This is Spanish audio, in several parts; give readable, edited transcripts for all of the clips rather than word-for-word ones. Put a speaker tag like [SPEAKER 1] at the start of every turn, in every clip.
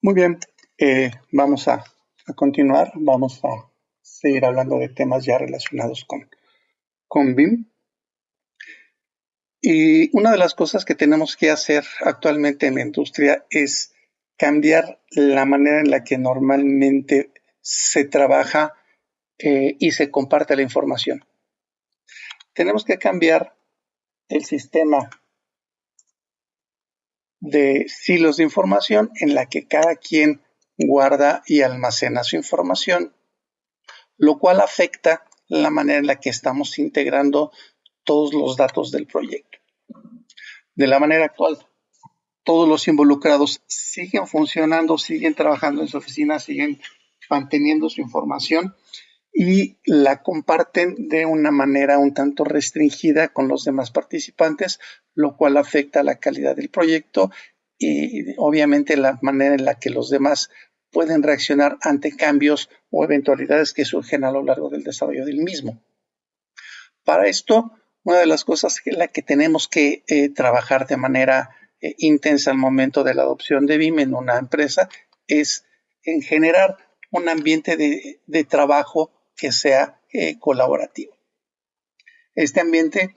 [SPEAKER 1] Muy bien, vamos a continuar, vamos a seguir hablando de temas ya relacionados con BIM. Y una de las cosas que tenemos que hacer actualmente en la industria es cambiar la manera en la que normalmente se trabaja y se comparte la información. Tenemos que cambiar el sistema de silos de información en la que cada quien guarda y almacena su información, lo cual afecta la manera en la que estamos integrando todos los datos del proyecto. De la manera actual, todos los involucrados siguen funcionando, siguen trabajando en su oficina, siguen manteniendo su información y la comparten de una manera un tanto restringida con los demás participantes, lo cual afecta la calidad del proyecto y obviamente la manera en la que los demás pueden reaccionar ante cambios o eventualidades que surgen a lo largo del desarrollo del mismo. Para esto, una de las cosas en la que tenemos que trabajar de manera intensa al momento de la adopción de BIM en una empresa es en generar un ambiente de trabajo que sea colaborativo. Este ambiente,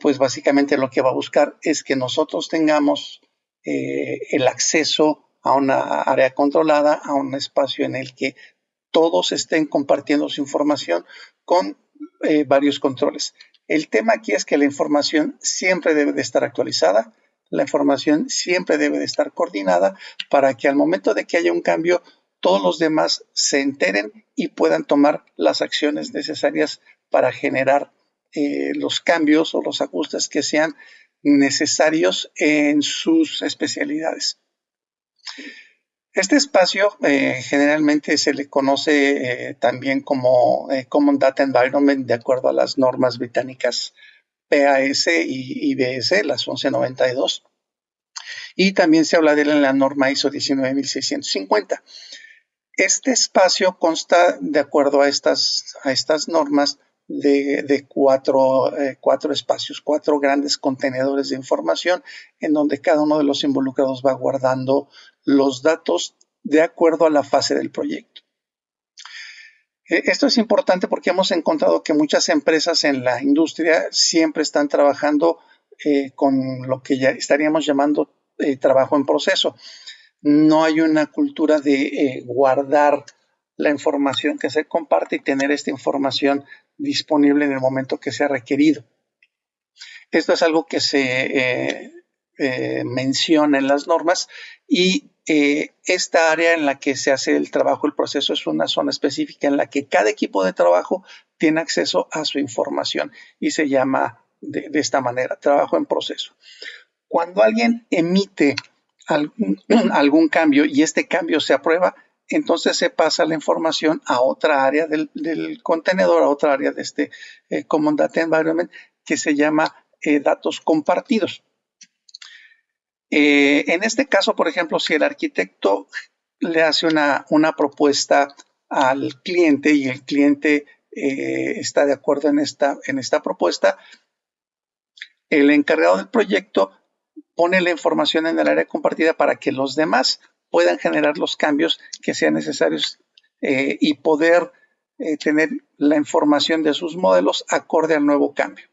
[SPEAKER 1] pues básicamente lo que va a buscar es que nosotros tengamos el acceso a una área controlada, a un espacio en el que todos estén compartiendo su información con varios controles. El tema aquí es que la información siempre debe de estar actualizada, la información siempre debe de estar coordinada para que al momento de que haya un cambio, todos los demás se enteren y puedan tomar las acciones necesarias para generar los cambios o los ajustes que sean necesarios en sus especialidades. Este espacio generalmente se le conoce también como Common Data Environment de acuerdo a las normas británicas PAS y IBS, las 1192. Y también se habla de él en la norma ISO 19650. Este espacio consta, de acuerdo a estas normas, de cuatro espacios, cuatro grandes contenedores de información en donde cada uno de los involucrados va guardando los datos de acuerdo a la fase del proyecto. Esto es importante porque hemos encontrado que muchas empresas en la industria siempre están trabajando con lo que ya estaríamos llamando trabajo en proceso. No hay una cultura de guardar la información que se comparte y tener esta información disponible en el momento que sea requerido. Esto es algo que se menciona en las normas y esta área en la que se hace el trabajo, el proceso, es una zona específica en la que cada equipo de trabajo tiene acceso a su información y se llama de esta manera, trabajo en proceso. Cuando alguien emite algún cambio y este cambio se aprueba, entonces se pasa la información a otra área del contenedor, a otra área de este Common Data Environment que se llama datos compartidos. En este caso, por ejemplo, si el arquitecto le hace una propuesta al cliente y el cliente está de acuerdo en esta propuesta, el encargado del proyecto pone la información en el área compartida para que los demás puedan generar los cambios que sean necesarios y poder tener la información de sus modelos acorde al nuevo cambio.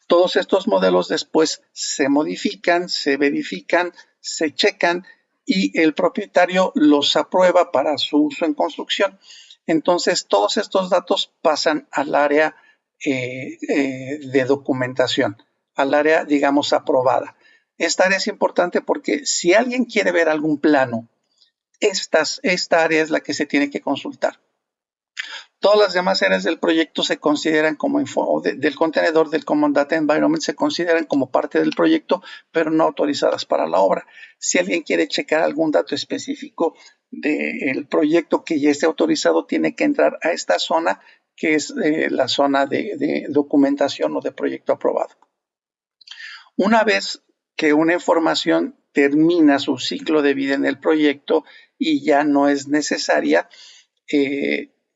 [SPEAKER 1] Todos estos modelos después se modifican, se verifican, se checan y el propietario los aprueba para su uso en construcción. Entonces, todos estos datos pasan al área de documentación, al área, digamos, aprobada. Esta área es importante porque si alguien quiere ver algún plano, esta área es la que se tiene que consultar. Todas las demás áreas del proyecto se consideran como del contenedor del Common Data Environment se consideran como parte del proyecto, pero no autorizadas para la obra. Si alguien quiere checar algún dato específico del proyecto que ya esté autorizado, tiene que entrar a esta zona, que es la zona de documentación o de proyecto aprobado. Una vez que una información termina su ciclo de vida en el proyecto y ya no es necesaria,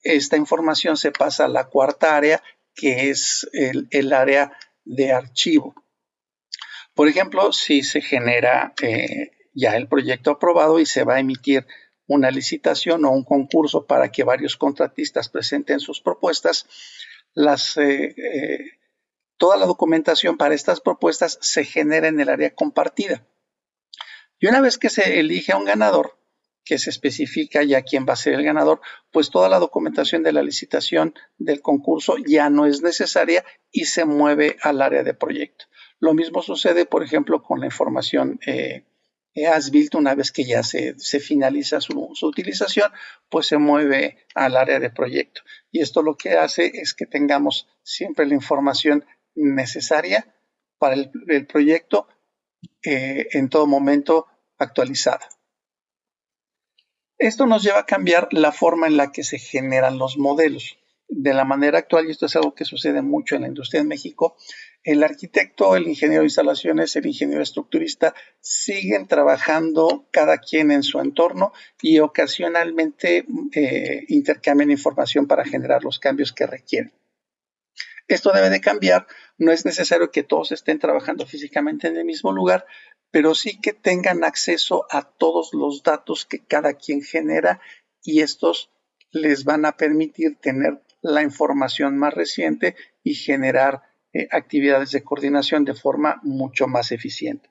[SPEAKER 1] esta información se pasa a la cuarta área, que es el área de archivo. Por ejemplo, si se genera ya el proyecto aprobado y se va a emitir una licitación o un concurso para que varios contratistas presenten sus propuestas, toda la documentación para estas propuestas se genera en el área compartida. Y una vez que se elige a un ganador, que se especifica ya quién va a ser el ganador, pues toda la documentación de la licitación del concurso ya no es necesaria y se mueve al área de proyecto. Lo mismo sucede, por ejemplo, con la información as-built. Una vez que ya se finaliza su utilización, pues se mueve al área de proyecto. Y esto lo que hace es que tengamos siempre la información necesaria para el proyecto en todo momento actualizada. Esto nos lleva a cambiar la forma en la que se generan los modelos. De la manera actual, y esto es algo que sucede mucho en la industria en México, el arquitecto, el ingeniero de instalaciones, el ingeniero estructurista siguen trabajando cada quien en su entorno y ocasionalmente intercambian información para generar los cambios que requieren. Esto debe de cambiar. No es necesario que todos estén trabajando físicamente en el mismo lugar, pero sí que tengan acceso a todos los datos que cada quien genera, y estos les van a permitir tener la información más reciente y generar actividades de coordinación de forma mucho más eficiente.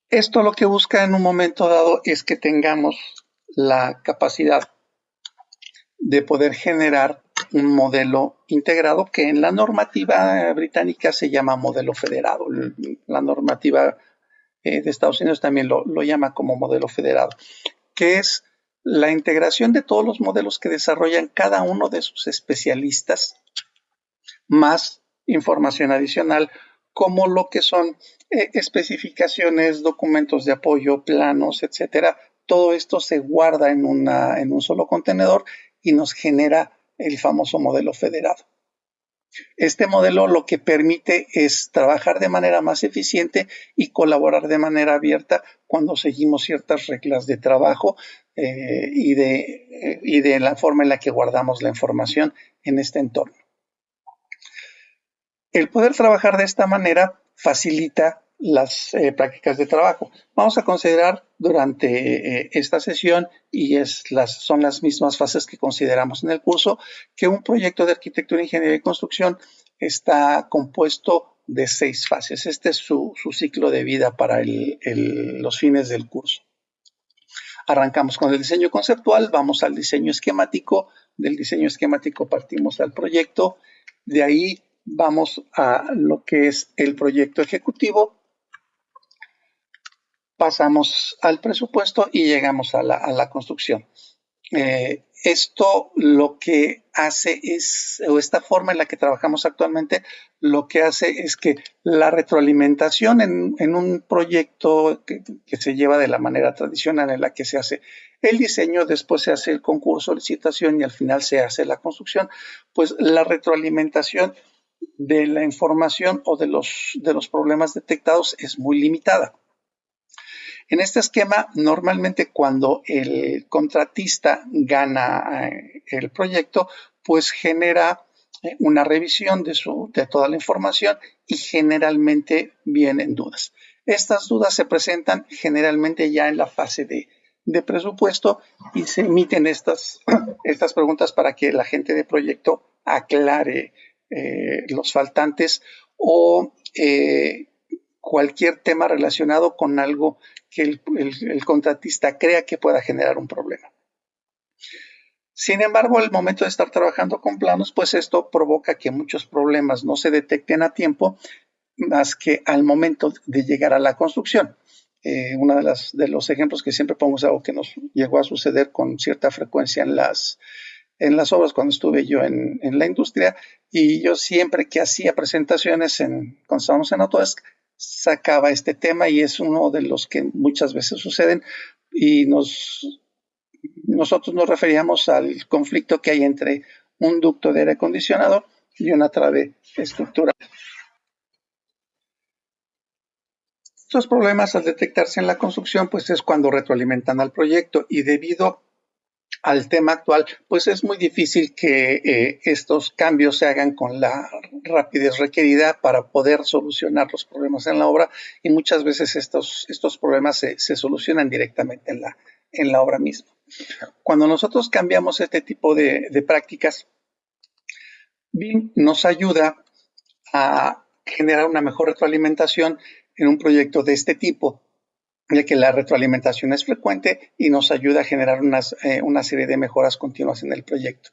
[SPEAKER 1] Esto lo que busca en un momento dado es que tengamos la capacidad de poder generar un modelo integrado que en la normativa británica se llama modelo federado. La normativa de Estados Unidos también lo llama como modelo federado, que es la integración de todos los modelos que desarrollan cada uno de sus especialistas, más información adicional, como lo que son especificaciones, documentos de apoyo, planos, etcétera. Todo esto se guarda en un solo contenedor y nos genera el famoso modelo federado. Este modelo lo que permite es trabajar de manera más eficiente y colaborar de manera abierta cuando seguimos ciertas reglas de trabajo y de la forma en la que guardamos la información en este entorno. El poder trabajar de esta manera facilita las prácticas de trabajo. Vamos a considerar durante esta sesión, y son las mismas fases que consideramos en el curso, que un proyecto de arquitectura, ingeniería y construcción está compuesto de 6 fases. Este es su ciclo de vida para los fines del curso. Arrancamos con el diseño conceptual, vamos al diseño esquemático, del diseño esquemático partimos al proyecto, de ahí vamos a lo que es el proyecto ejecutivo, pasamos al presupuesto y llegamos a la construcción. Esto lo que hace es, o esta forma en la que trabajamos actualmente, lo que hace es que la retroalimentación en un proyecto que se lleva de la manera tradicional en la que se hace el diseño, después se hace el concurso, licitación y al final se hace la construcción, pues la retroalimentación de la información o de los problemas detectados es muy limitada. En este esquema, normalmente cuando el contratista gana el proyecto, pues genera una revisión de toda la información y generalmente vienen dudas. Estas dudas se presentan generalmente ya en la fase de presupuesto y se emiten estas preguntas para que la gente de proyecto aclare los faltantes o cualquier tema relacionado con algo que el contratista crea que pueda generar un problema. Sin embargo, al momento de estar trabajando con planos, pues esto provoca que muchos problemas no se detecten a tiempo, más que al momento de llegar a la construcción. Uno de los ejemplos que siempre pongo es algo que nos llegó a suceder con cierta frecuencia en las obras cuando estuve yo en la industria, y yo siempre que hacía presentaciones cuando estábamos en Autodesk, sacaba este tema, y es uno de los que muchas veces suceden, y nosotros nos referíamos al conflicto que hay entre un ducto de aire acondicionado y una trave estructural. Estos problemas, al detectarse en la construcción, pues es cuando retroalimentan al proyecto, y debido al tema actual, pues es muy difícil que estos cambios se hagan con la rapidez requerida para poder solucionar los problemas en la obra, y muchas veces estos problemas se solucionan directamente en la obra misma. Cuando nosotros cambiamos este tipo de prácticas, BIM nos ayuda a generar una mejor retroalimentación en un proyecto de este tipo, ya que la retroalimentación es frecuente y nos ayuda a generar una serie de mejoras continuas en el proyecto,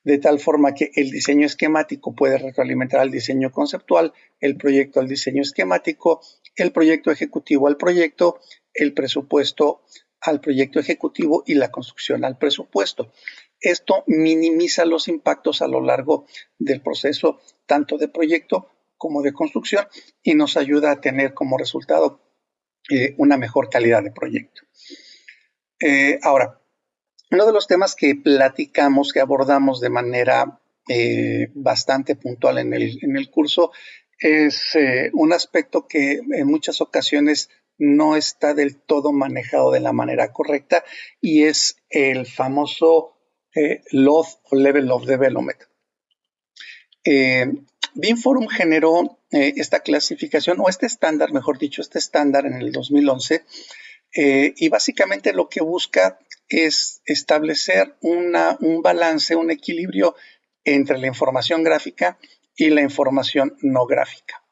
[SPEAKER 1] de tal forma que el diseño esquemático puede retroalimentar al diseño conceptual, el proyecto al diseño esquemático, el proyecto ejecutivo al proyecto, el presupuesto al proyecto ejecutivo y la construcción al presupuesto. Esto minimiza los impactos a lo largo del proceso, tanto de proyecto como de construcción, y nos ayuda a tener como resultado una mejor calidad de proyecto. Ahora, uno de los temas que platicamos, que abordamos de manera bastante puntual en el curso, es un aspecto que en muchas ocasiones no está del todo manejado de la manera correcta, y es el famoso LOD o Level of Development. BIM Forum generó esta clasificación, o este estándar, mejor dicho, este estándar en el 2011, y básicamente lo que busca es establecer un balance, un equilibrio entre la información gráfica y la información no gráfica.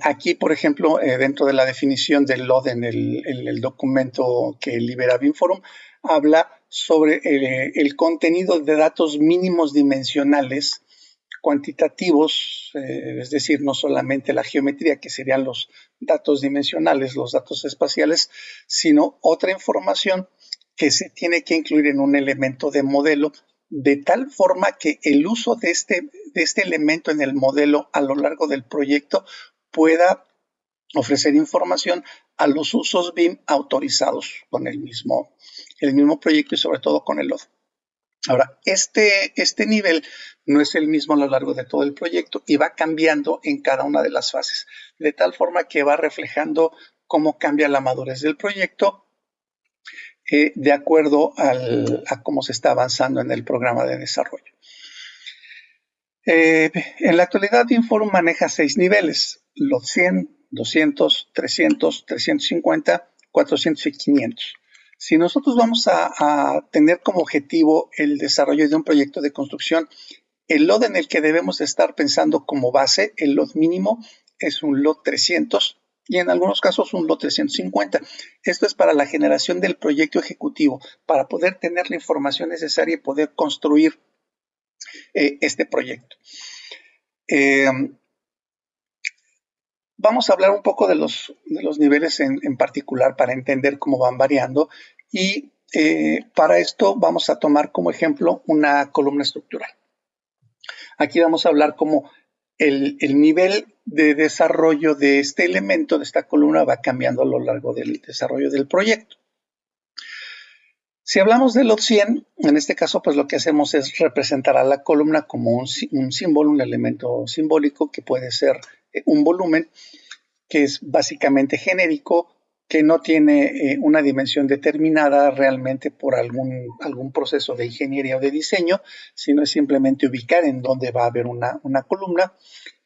[SPEAKER 1] Aquí, por ejemplo, dentro de la definición del LOD en el documento que libera BIM Forum, habla sobre el contenido de datos mínimos dimensionales cuantitativos, es decir, no solamente la geometría, que serían los datos dimensionales, los datos espaciales, sino otra información que se tiene que incluir en un elemento de modelo, de tal forma que el uso de este elemento en el modelo a lo largo del proyecto pueda ofrecer información a los usos BIM autorizados con el mismo proyecto y sobre todo con el LOD. Ahora, este nivel no es el mismo a lo largo de todo el proyecto y va cambiando en cada una de las fases, de tal forma que va reflejando cómo cambia la madurez del proyecto de acuerdo a cómo se está avanzando en el programa de desarrollo. En la actualidad, BIM Forum maneja 6 niveles: LOD 100, 200, 300, 350, 400 y 500. Si nosotros vamos a tener como objetivo el desarrollo de un proyecto de construcción, el LOD en el que debemos estar pensando como base, el LOD mínimo, es un LOD 300 y en algunos casos un LOD 350. Esto es para la generación del proyecto ejecutivo, para poder tener la información necesaria y poder construir este proyecto. Vamos a hablar un poco de los niveles en particular para entender cómo van variando, y para esto vamos a tomar como ejemplo una columna estructural. Aquí vamos a hablar cómo el nivel de desarrollo de este elemento, de esta columna, va cambiando a lo largo del desarrollo del proyecto. Si hablamos del LOD 100, en este caso, pues lo que hacemos es representar a la columna como un símbolo, un elemento simbólico que puede ser un volumen, que es básicamente genérico, que no tiene una dimensión determinada realmente por algún proceso de ingeniería o de diseño, sino es simplemente ubicar en dónde va a haber una columna,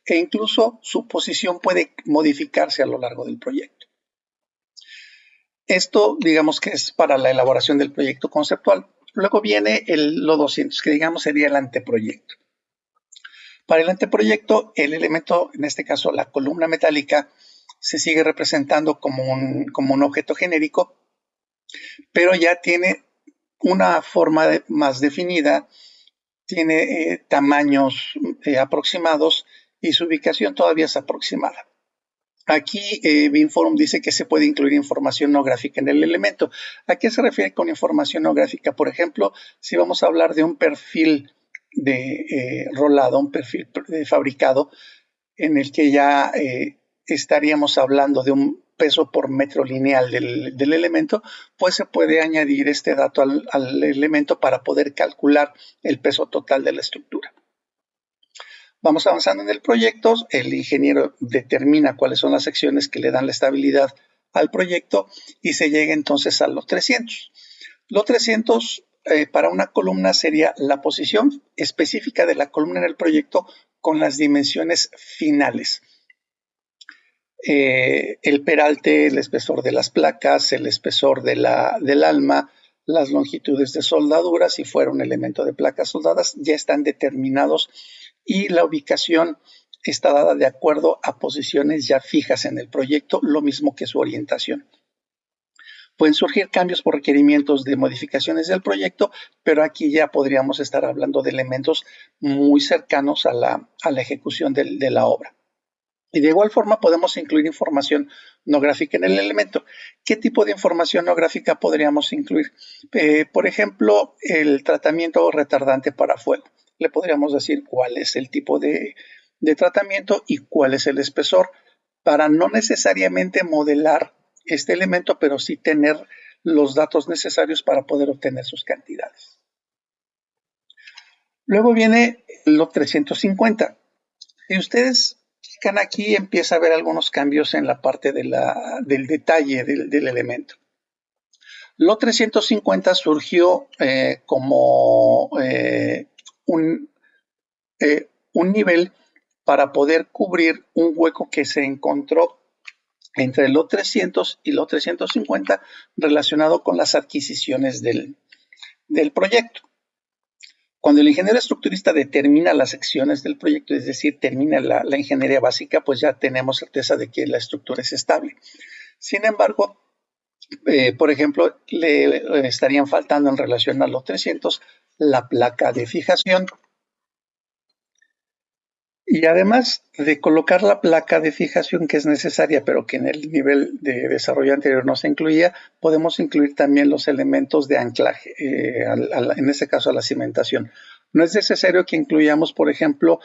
[SPEAKER 1] e incluso su posición puede modificarse a lo largo del proyecto. Esto, digamos que es para la elaboración del proyecto conceptual. Luego viene el LOD 200, que digamos sería el anteproyecto. Para el anteproyecto, el elemento, en este caso la columna metálica, se sigue representando como un objeto genérico, pero ya tiene una forma más definida, tiene tamaños aproximados y su ubicación todavía es aproximada. Aquí BIM Forum dice que se puede incluir información no gráfica en el elemento. ¿A qué se refiere con información no gráfica? Por ejemplo, si vamos a hablar de un perfil de rolado, un perfil de fabricado, en el que ya estaríamos hablando de un peso por metro lineal del elemento, pues se puede añadir este dato al elemento para poder calcular el peso total de la estructura. Vamos avanzando en el proyecto, el ingeniero determina cuáles son las secciones que le dan la estabilidad al proyecto y se llega entonces a los 300. Lot 300 para una columna sería la posición específica de la columna en el proyecto con las dimensiones finales. El peralte, el espesor de las placas, el espesor del alma, las longitudes de soldadura, si fuera un elemento de placas soldadas, ya están determinados y la ubicación está dada de acuerdo a posiciones ya fijas en el proyecto, lo mismo que su orientación. Pueden surgir cambios por requerimientos de modificaciones del proyecto, pero aquí ya podríamos estar hablando de elementos muy cercanos a la ejecución de la obra. Y de igual forma podemos incluir información no gráfica en el elemento. ¿Qué tipo de información no gráfica podríamos incluir? Por ejemplo, el tratamiento retardante para fuego. Le podríamos decir cuál es el tipo de tratamiento y cuál es el espesor, para no necesariamente modelar este elemento, pero sí tener los datos necesarios para poder obtener sus cantidades. Luego viene lot 350. Si ustedes checan aquí, empieza a haber algunos cambios en la parte del detalle del elemento. Lot 350 surgió como un nivel para poder cubrir un hueco que se encontró entre el lot 300 y lot 350 relacionado con las adquisiciones del proyecto. Cuando el ingeniero estructurista determina las secciones del proyecto, es decir, termina la ingeniería básica, pues ya tenemos certeza de que la estructura es estable. Sin embargo, por ejemplo, le estarían faltando en relación a los 300 la placa de fijación. Y además de colocar la placa de fijación que es necesaria, pero que en el nivel de desarrollo anterior no se incluía, podemos incluir también los elementos de anclaje, en este caso a la cimentación. No es necesario que incluyamos, por ejemplo,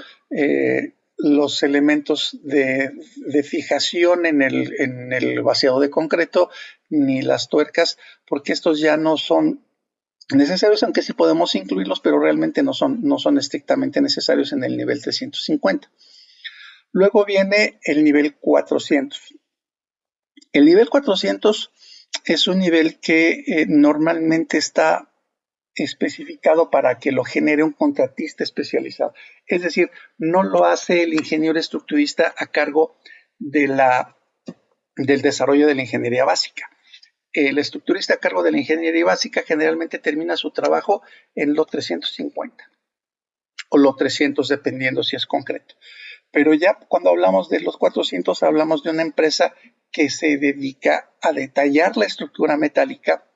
[SPEAKER 1] los elementos de fijación en el vaciado de concreto, ni las tuercas, porque estos ya no son necesarios, aunque sí podemos incluirlos, pero realmente no son estrictamente necesarios en el nivel 350. Luego viene el nivel 400. El nivel 400 es un nivel que normalmente está especificado para que lo genere un contratista especializado. Es decir, no lo hace el ingeniero estructurista a cargo del desarrollo de la ingeniería básica. El estructurista a cargo de la ingeniería básica generalmente termina su trabajo en los 350 o los 300 dependiendo si es concreto. Pero ya cuando hablamos de los 400 hablamos de una empresa que se dedica a detallar la estructura metálica,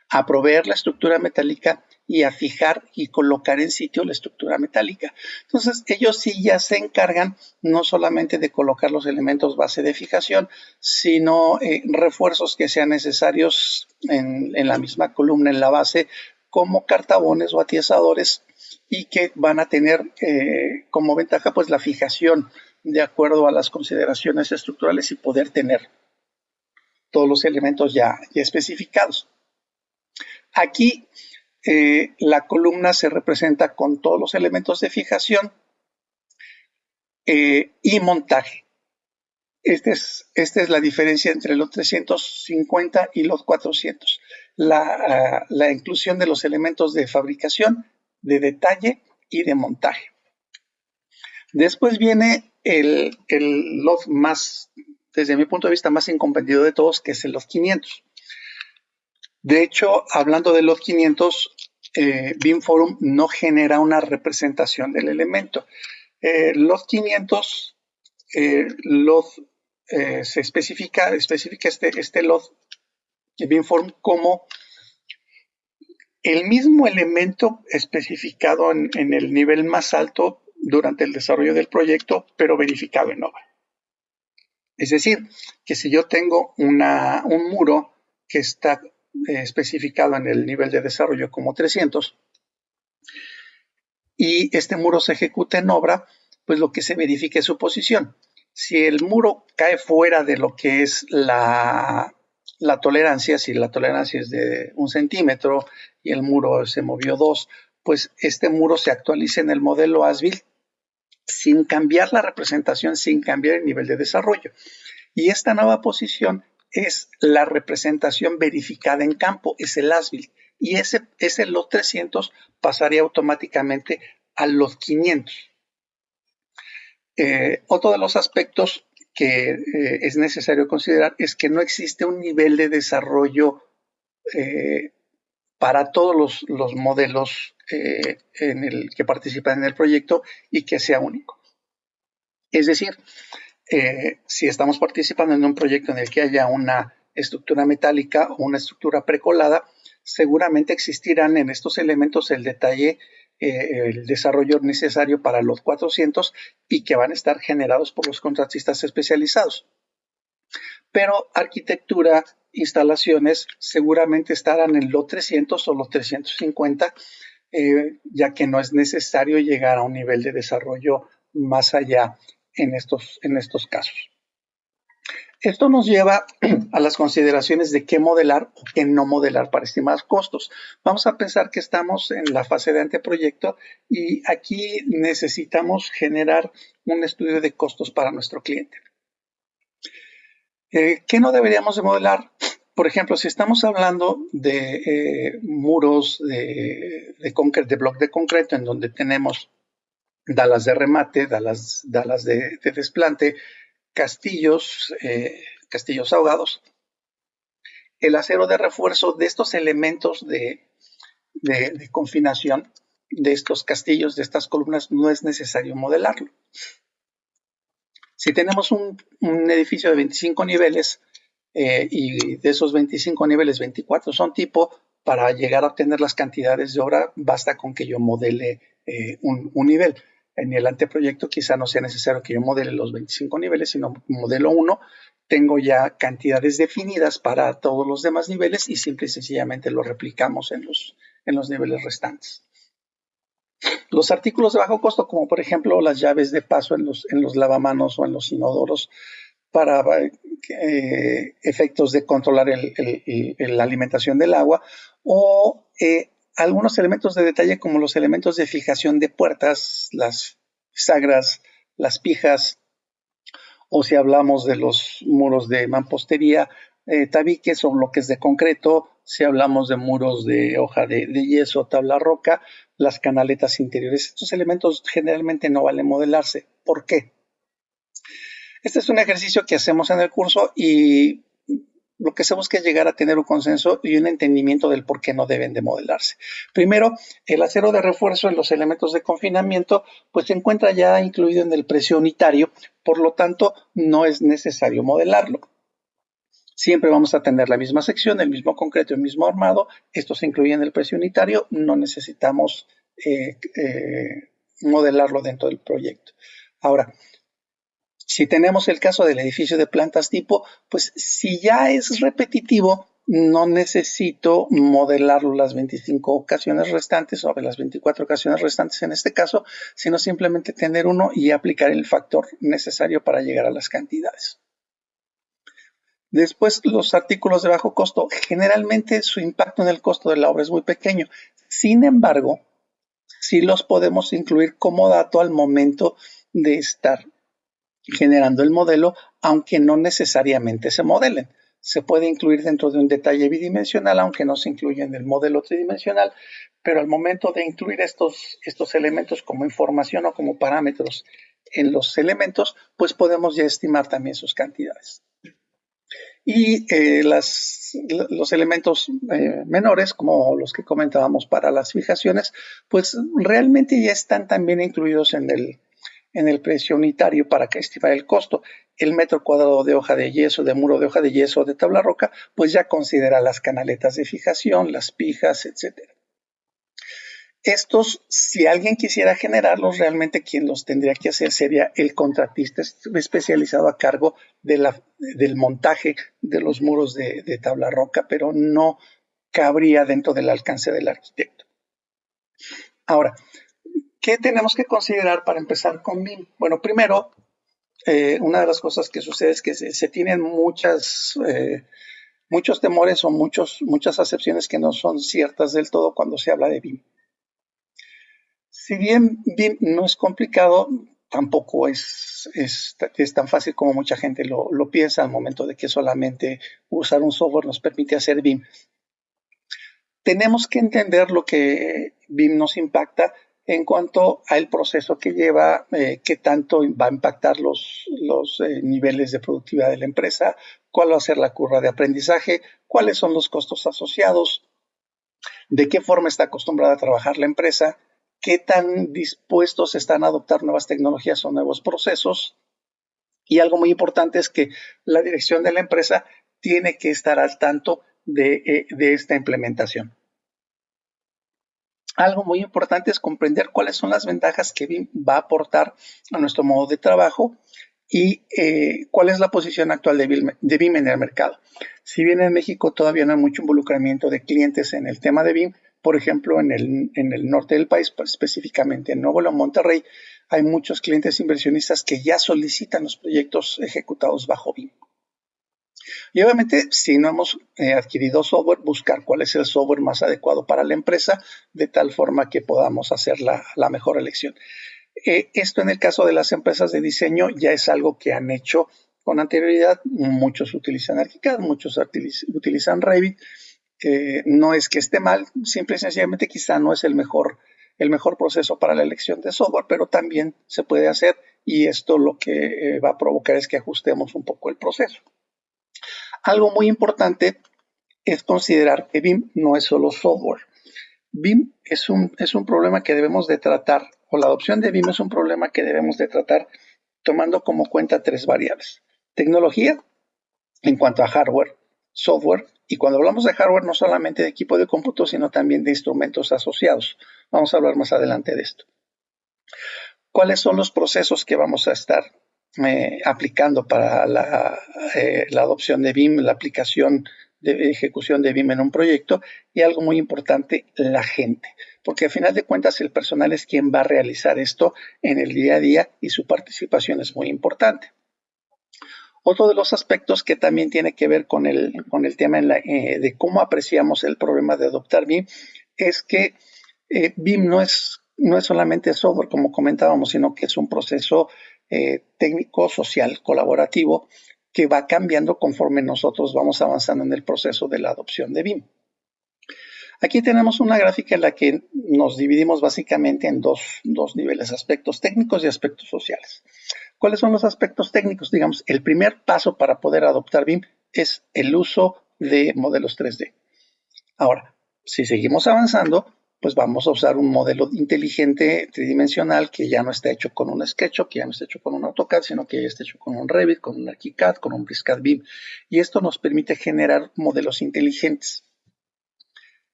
[SPEAKER 1] a proveer la estructura metálica y a fijar y colocar en sitio la estructura metálica. Entonces, ellos sí ya se encargan no solamente de colocar los elementos base de fijación, sino refuerzos que sean necesarios en la misma columna, en la base, como cartabones o atiesadores, y que van a tener como ventaja pues la fijación de acuerdo a las consideraciones estructurales y poder tener todos los elementos ya especificados. Aquí la columna se representa con todos los elementos de fijación y montaje. Esta es la diferencia entre los 350 y los 400. La inclusión de los elementos de fabricación, de detalle y de montaje. Después viene el lot más, desde mi punto de vista, más incomprendido de todos, que es el lot 500. De hecho, hablando de los 500, BIM Forum no genera una representación del elemento. Los 500, se especifica este lot BIM Forum como el mismo elemento especificado en el nivel más alto durante el desarrollo del proyecto, pero verificado en obra. Es decir, que si yo tengo un muro que está especificado en el nivel de desarrollo como 300 y este muro se ejecuta en obra, pues lo que se verifica es su posición. Si el muro cae fuera de lo que es la tolerancia, si la tolerancia es de 1 centímetro y el muro se movió 2, pues este muro se actualiza en el modelo as-built sin cambiar la representación, sin cambiar el nivel de desarrollo. Y esta nueva posición es la representación verificada en campo, es el as-built. Y ese lot 300 pasaría automáticamente a lot 500. Otro de los aspectos que es necesario considerar es que no existe un nivel de desarrollo para todos los modelos que participan en el proyecto y que sea único. Es decir, si estamos participando en un proyecto en el que haya una estructura metálica o una estructura precolada, seguramente existirán en estos elementos el detalle, el desarrollo necesario para los 400 y que van a estar generados por los contratistas especializados. Pero arquitectura, instalaciones, seguramente estarán en los 300 o los 350, ya que no es necesario llegar a un nivel de desarrollo más allá en estos casos. Esto nos lleva a las consideraciones de qué modelar o qué no modelar para estimar costos. Vamos a pensar que estamos en la fase de anteproyecto y aquí necesitamos generar un estudio de costos para nuestro cliente. ¿Qué no deberíamos de modelar? Por ejemplo, si estamos hablando de muros de bloque de concreto en donde tenemos dalas de remate, dalas de desplante, castillos ahogados, el acero de refuerzo de estos elementos de confinación, de estos castillos, de estas columnas, no es necesario modelarlo. Si tenemos un edificio de 25 niveles y de esos 25 niveles, 24 son tipo, para llegar a obtener las cantidades de obra, basta con que yo modele un nivel. En el anteproyecto quizá no sea necesario que yo modele los 25 niveles, sino modelo 1. Tengo ya cantidades definidas para todos los demás niveles y simple y sencillamente lo replicamos en los niveles restantes. Los artículos de bajo costo, como por ejemplo las llaves de paso en los lavamanos o en los inodoros, para efectos de controlar la alimentación del agua, o algunos elementos de detalle como los elementos de fijación de puertas, las bisagras, las pijas, o si hablamos de los muros de mampostería, tabiques o bloques de concreto, si hablamos de muros de hoja de yeso, tabla roca, las canaletas interiores. Estos elementos generalmente no valen modelarse. ¿Por qué? Este es un ejercicio que hacemos en el curso y lo que se busca es llegar a tener un consenso y un entendimiento del por qué no deben de modelarse. Primero, el acero de refuerzo en los elementos de confinamiento pues se encuentra ya incluido en el precio unitario, por lo tanto no es necesario modelarlo. Siempre vamos a tener la misma sección, el mismo concreto, el mismo armado. Esto se incluye en el precio unitario, no necesitamos modelarlo dentro del proyecto. Ahora, si tenemos el caso del edificio de plantas tipo, pues si ya es repetitivo, no necesito modelarlo las 25 ocasiones restantes o las 24 ocasiones restantes en este caso, sino simplemente tener uno y aplicar el factor necesario para llegar a las cantidades. Después, los artículos de bajo costo, generalmente su impacto en el costo de la obra es muy pequeño. Sin embargo, sí los podemos incluir como dato al momento de estar generando el modelo, aunque no necesariamente se modelen. Se puede incluir dentro de un detalle bidimensional, aunque no se incluye en el modelo tridimensional, pero al momento de incluir estos elementos como información o como parámetros en los elementos, pues podemos ya estimar también sus cantidades. Y los elementos menores, como los que comentábamos para las fijaciones, pues realmente ya están también incluidos en el precio unitario para estimar el costo. El metro cuadrado de hoja de yeso, de muro de hoja de yeso o de tabla roca, pues ya considera las canaletas de fijación, las pijas, etcétera. Estos, si alguien quisiera generarlos, realmente quien los tendría que hacer sería el contratista especializado a cargo del montaje de los muros de tabla roca, pero no cabría dentro del alcance del arquitecto. Ahora, ¿qué tenemos que considerar para empezar con BIM? Bueno, primero, una de las cosas que sucede es que se tienen muchos temores o muchas acepciones que no son ciertas del todo cuando se habla de BIM. Si bien BIM no es complicado, tampoco es tan fácil como mucha gente lo piensa al momento de que solamente usar un software nos permite hacer BIM. Tenemos que entender lo que BIM nos impacta en cuanto al proceso que lleva, qué tanto va a impactar los niveles de productividad de la empresa, cuál va a ser la curva de aprendizaje, cuáles son los costos asociados, de qué forma está acostumbrada a trabajar la empresa, qué tan dispuestos están a adoptar nuevas tecnologías o nuevos procesos. Y algo muy importante es que la dirección de la empresa tiene que estar al tanto de esta implementación. Algo muy importante es comprender cuáles son las ventajas que BIM va a aportar a nuestro modo de trabajo y cuál es la posición actual de BIM en el mercado. Si bien en México todavía no hay mucho involucramiento de clientes en el tema de BIM, por ejemplo, en el norte del país, pues, específicamente en Nuevo León, Monterrey, hay muchos clientes inversionistas que ya solicitan los proyectos ejecutados bajo BIM. Y obviamente, si no hemos adquirido software, buscar cuál es el software más adecuado para la empresa, de tal forma que podamos hacer la mejor elección. Esto en el caso de las empresas de diseño ya es algo que han hecho con anterioridad. Muchos utilizan ArchiCAD, muchos utilizan Revit. No es que esté mal, simple y sencillamente quizá no es el mejor proceso para la elección de software, pero también se puede hacer y esto lo que va a provocar es que ajustemos un poco el proceso. Algo muy importante es considerar que BIM no es solo software. BIM es un problema que debemos de tratar, o la adopción de BIM es un problema que debemos de tratar tomando como cuenta tres variables. Tecnología en cuanto a hardware, software, y cuando hablamos de hardware no solamente de equipo de cómputo, sino también de instrumentos asociados. Vamos a hablar más adelante de esto. ¿Cuáles son los procesos que vamos a estar aplicando para la adopción de BIM, la aplicación de ejecución de BIM en un proyecto? Y algo muy importante, la gente, porque al final de cuentas el personal es quien va a realizar esto en el día a día y su participación es muy importante. Otro de los aspectos que también tiene que ver con el tema de cómo apreciamos el problema de adoptar BIM es que BIM no es solamente software, como comentábamos, sino que es un proceso técnico, social, colaborativo, que va cambiando conforme nosotros vamos avanzando en el proceso de la adopción de BIM. Aquí tenemos una gráfica en la que nos dividimos básicamente en dos niveles, aspectos técnicos y aspectos sociales. ¿Cuáles son los aspectos técnicos? Digamos, el primer paso para poder adoptar BIM es el uso de modelos 3D. Ahora, si seguimos avanzando, pues vamos a usar un modelo inteligente tridimensional que ya no está hecho con un SketchUp, que ya no está hecho con un AutoCAD, sino que ya está hecho con un Revit, con un ArchiCAD, con un BricsCAD BIM. Y esto nos permite generar modelos inteligentes.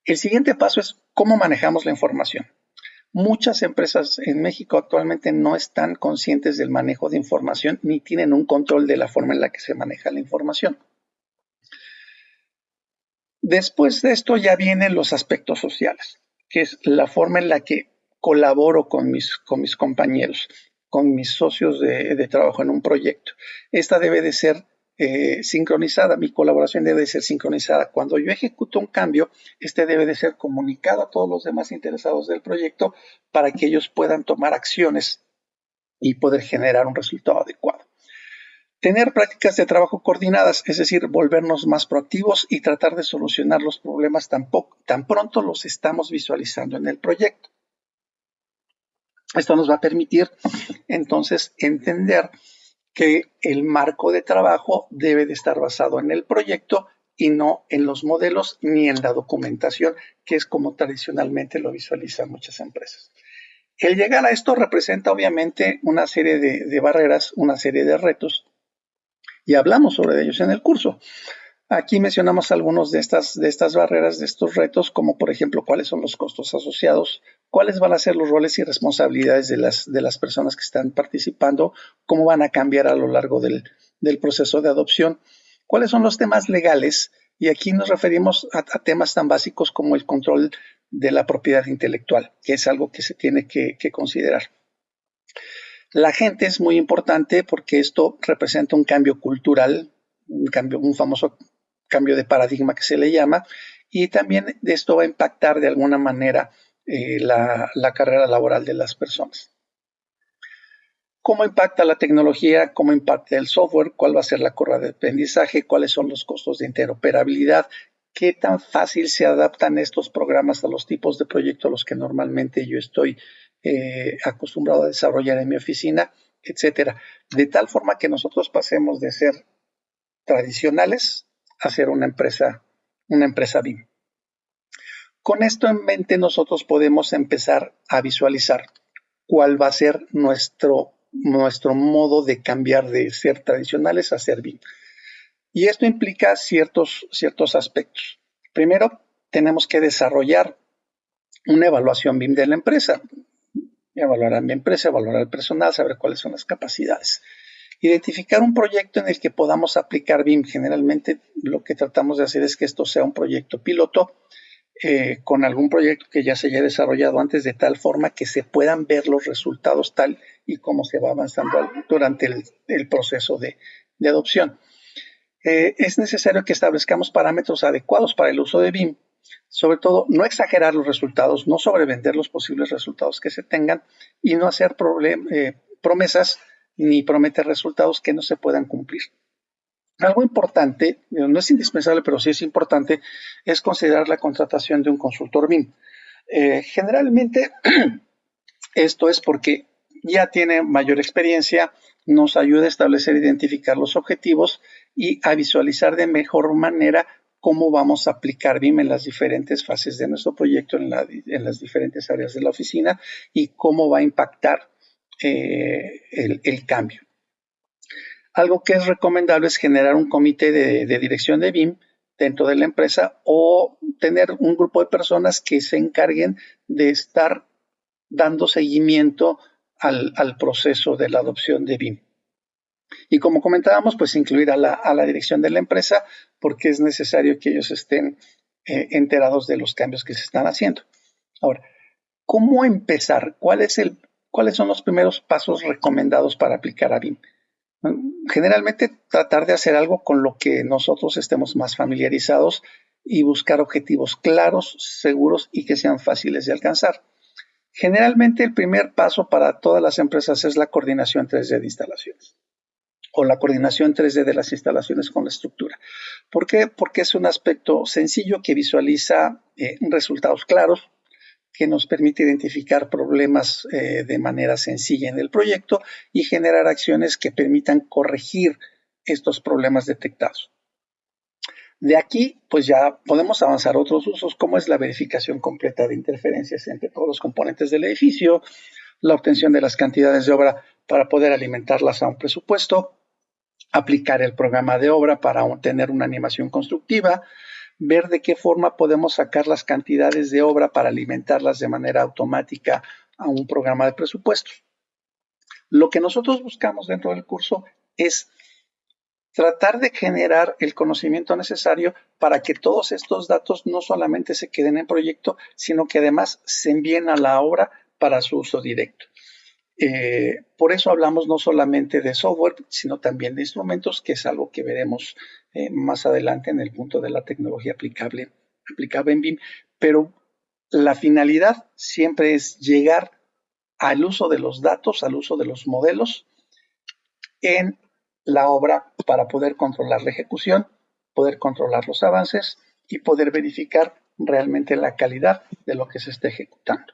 [SPEAKER 1] El siguiente paso es cómo manejamos la información. Muchas empresas en México actualmente no están conscientes del manejo de información ni tienen un control de la forma en la que se maneja la información. Después de esto ya vienen los aspectos sociales, que es la forma en la que colaboro con mis compañeros, con mis socios de trabajo en un proyecto. Esta debe de ser sincronizada, mi colaboración debe de ser sincronizada. Cuando yo ejecuto un cambio, este debe de ser comunicado a todos los demás interesados del proyecto para que ellos puedan tomar acciones y poder generar un resultado adecuado. Tener prácticas de trabajo coordinadas, es decir, volvernos más proactivos y tratar de solucionar los problemas tan pronto los estamos visualizando en el proyecto. Esto nos va a permitir entonces entender que el marco de trabajo debe de estar basado en el proyecto y no en los modelos ni en la documentación, que es como tradicionalmente lo visualizan muchas empresas. El llegar a esto representa obviamente una serie de barreras, una serie de retos, y hablamos sobre ellos en el curso. Aquí mencionamos algunos de estas barreras, de estos retos, como por ejemplo cuáles son los costos asociados, cuáles van a ser los roles y responsabilidades de las personas que están participando, cómo van a cambiar a lo largo del proceso de adopción, cuáles son los temas legales, y aquí nos referimos a temas tan básicos como el control de la propiedad intelectual, que es algo que se tiene que considerar. La gente es muy importante porque esto representa un cambio cultural, un famoso cambio de paradigma que se le llama, y también esto va a impactar de alguna manera la carrera laboral de las personas. cómo impacta la tecnología, cómo impacta el software, cuál va a ser la curva de aprendizaje, cuáles son los costos de interoperabilidad, qué tan fácil se adaptan estos programas a los tipos de proyectos a los que normalmente yo estoy acostumbrado a desarrollar en mi oficina, etcétera. De tal forma que nosotros pasemos de ser tradicionales a ser una empresa BIM. Con esto en mente nosotros podemos empezar a visualizar cuál va a ser nuestro modo de cambiar de ser tradicionales a ser BIM. Y esto implica ciertos aspectos. Primero, tenemos que desarrollar una evaluación BIM de la empresa. Evaluar a mi empresa, evaluar al personal, saber cuáles son las capacidades. Identificar un proyecto en el que podamos aplicar BIM. Generalmente lo que tratamos de hacer es que esto sea un proyecto piloto con algún proyecto que ya se haya desarrollado antes, de tal forma que se puedan ver los resultados tal y como se va avanzando durante el proceso de adopción. Es necesario que establezcamos parámetros adecuados para el uso de BIM. Sobre todo, no exagerar los resultados, no sobrevender los posibles resultados que se tengan y no hacer promesas ni prometer resultados que no se puedan cumplir. Algo importante, no es indispensable, pero sí es importante, es considerar la contratación de un consultor BIM. Generalmente, esto es porque ya tiene mayor experiencia, nos ayuda a establecer e identificar los objetivos y a visualizar de mejor manera cómo vamos a aplicar BIM en las diferentes fases de nuestro proyecto, en las diferentes áreas de la oficina y cómo va a impactar el cambio. Algo que es recomendable es generar un comité de dirección de BIM dentro de la empresa o tener un grupo de personas que se encarguen de estar dando seguimiento al proceso de la adopción de BIM. Y como comentábamos, pues incluir a la dirección de la empresa porque es necesario que ellos estén enterados de los cambios que se están haciendo. Ahora, ¿cómo empezar? ¿Cuáles son los primeros pasos recomendados para aplicar a BIM? Generalmente tratar de hacer algo con lo que nosotros estemos más familiarizados y buscar objetivos claros, seguros y que sean fáciles de alcanzar. Generalmente el primer paso para todas las empresas es la coordinación 3D de instalaciones o la coordinación 3D de las instalaciones con la estructura. ¿Por qué? Porque es un aspecto sencillo que visualiza resultados claros, que nos permite identificar problemas de manera sencilla en el proyecto y generar acciones que permitan corregir estos problemas detectados. De aquí, pues ya podemos avanzar a otros usos, como es la verificación completa de interferencias entre todos los componentes del edificio, la obtención de las cantidades de obra para poder alimentarlas a un presupuesto, aplicar el programa de obra para tener una animación constructiva, ver de qué forma podemos sacar las cantidades de obra para alimentarlas de manera automática a un programa de presupuestos. Lo que nosotros buscamos dentro del curso es tratar de generar el conocimiento necesario para que todos estos datos no solamente se queden en proyecto, sino que además se envíen a la obra para su uso directo. Por eso hablamos no solamente de software, sino también de instrumentos, que es algo que veremos más adelante en el punto de la tecnología aplicable en BIM. Pero la finalidad siempre es llegar al uso de los datos, al uso de los modelos en la obra para poder controlar la ejecución, poder controlar los avances y poder verificar realmente la calidad de lo que se está ejecutando.